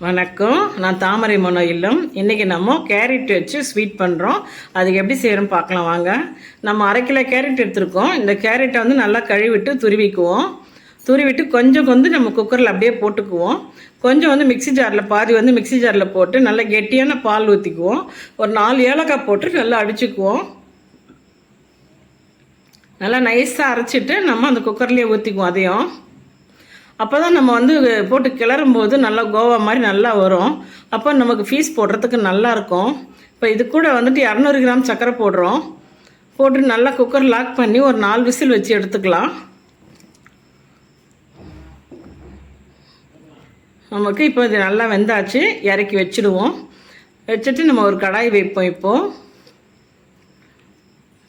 வணக்கம். நான் தாமரை மனோ இல்லம். இன்றைக்கி நம்ம கேரட் வச்சு ஸ்வீட் பண்ணுறோம். அதுக்கு எப்படி செய்கிறோம் பார்க்கலாம் வாங்க. நம்ம 1/2 கிலோ கேரட் எடுத்துருக்கோம். இந்த கேரட்டை வந்து நல்லா கழுவிட்டு துருவிக்குவோம். துருவிட்டு கொஞ்சம் நம்ம குக்கரில் அப்படியே போட்டுக்குவோம். கொஞ்சம் வந்து மிக்ஸி ஜாரில் பாதி வந்து மிக்ஸி ஜாரில் போட்டு நல்லா கெட்டியான பால் ஊற்றிக்குவோம். ஒரு 4 ஏலக்காய் போட்டு நல்லா அடிச்சுக்குவோம். நல்லா நைஸாக அரைச்சிட்டு நம்ம அந்த குக்கர்லேயே ஊற்றிக்குவோம். அதையும் அப்போ தான் நம்ம வந்து போட்டு கிளறும்போது நல்லா கோவா மாதிரி நல்லா வரும். அப்போ நமக்கு ஃபீஸ் போடுறதுக்கு நல்லாயிருக்கும். இப்போ இது கூட வந்துட்டு 200 கிராம் சர்க்கரை போடுறோம். போட்டு நல்லா குக்கர் லாக் பண்ணி ஒரு 4 விசில் வச்சு எடுத்துக்கலாம். நமக்கு இப்போ இது நல்லா வெந்தாச்சு. இறக்கி வச்சுடுவோம். வச்சுட்டு நம்ம ஒரு கடாய் வைப்போம். இப்போது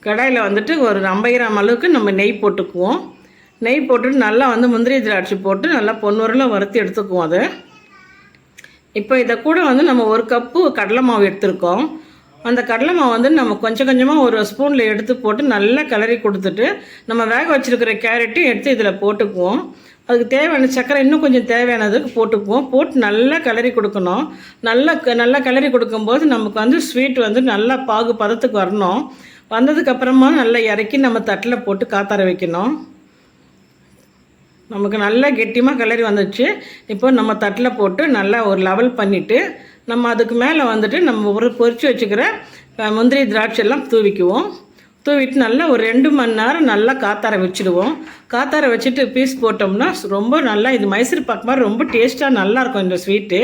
கடாயில் வந்துட்டு ஒரு 50 கிராம் அளவுக்கு நம்ம நெய் போட்டுக்குவோம். நெய் போட்டுட்டு நல்லா வந்து முந்திரி திராட்சை போட்டு நல்லா பொன்னுரலாக வறுத்து எடுத்துக்குவோம். அது இப்போ இதை கூட வந்து நம்ம 1 கப்பு கடலை மாவு எடுத்துருக்கோம். அந்த கடலை மாவு வந்து நம்ம கொஞ்சமாக ஒரு ஸ்பூனில் எடுத்து போட்டு நல்லா கிளறி கொடுத்துட்டு நம்ம வேக வச்சுருக்கிற கேரட்டையும் எடுத்து இதில் போட்டுக்குவோம். அதுக்கு தேவையான சர்க்கரை இன்னும் கொஞ்சம் தேவையானதுக்கு போட்டுக்குவோம். போட்டு நல்லா கிளறி கொடுக்கணும். நல்லா கிளறி கொடுக்கும்போது நமக்கு வந்து ஸ்வீட் வந்து நல்லா பாகு பதத்துக்கு வரணும். வந்ததுக்கப்புறமா நல்லா இறக்கி நம்ம தட்டில் போட்டு காத்தார வைக்கணும். நமக்கு நல்லா கெட்டியமாக கிளறி வந்துச்சு. இப்போ நம்ம தட்டில் போட்டு நல்லா ஒரு லெவல் பண்ணிவிட்டு நம்ம அதுக்கு மேலே வந்துட்டு நம்ம ஒரு பொரிச்சு வச்சுக்கிற முந்திரி திராட்சை எல்லாம் தூவிக்குவோம். தூவிட்டு நல்லா ஒரு 2 மணி நேரம் நல்லா காத்தார வச்சுடுவோம். காத்தார வச்சுட்டு பீஸ் போட்டோம்னா ரொம்ப நல்லா இது மைசூர் பாக்கு மாதிரி ரொம்ப டேஸ்ட்டாக நல்லாயிருக்கும் இந்த ஸ்வீட்டு.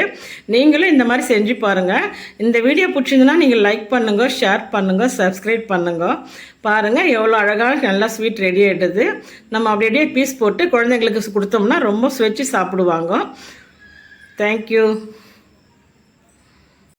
நீங்களும் இந்த மாதிரி செஞ்சு பாருங்கள். இந்த வீடியோ பிடிச்சிருந்துன்னா நீங்கள் லைக் பண்ணுங்கள், ஷேர் பண்ணுங்கள், சப்ஸ்கிரைப் பண்ணுங்க. பாருங்கள் எவ்வளோ அழகாக நல்லா ஸ்வீட் ரெடி ஆகிடுது. நம்ம அப்படியே பீஸ் போட்டு குழந்தைங்களுக்கு கொடுத்தோம்னா ரொம்ப சுவைச்சு சாப்பிடுவாங்க. தேங்க்யூ.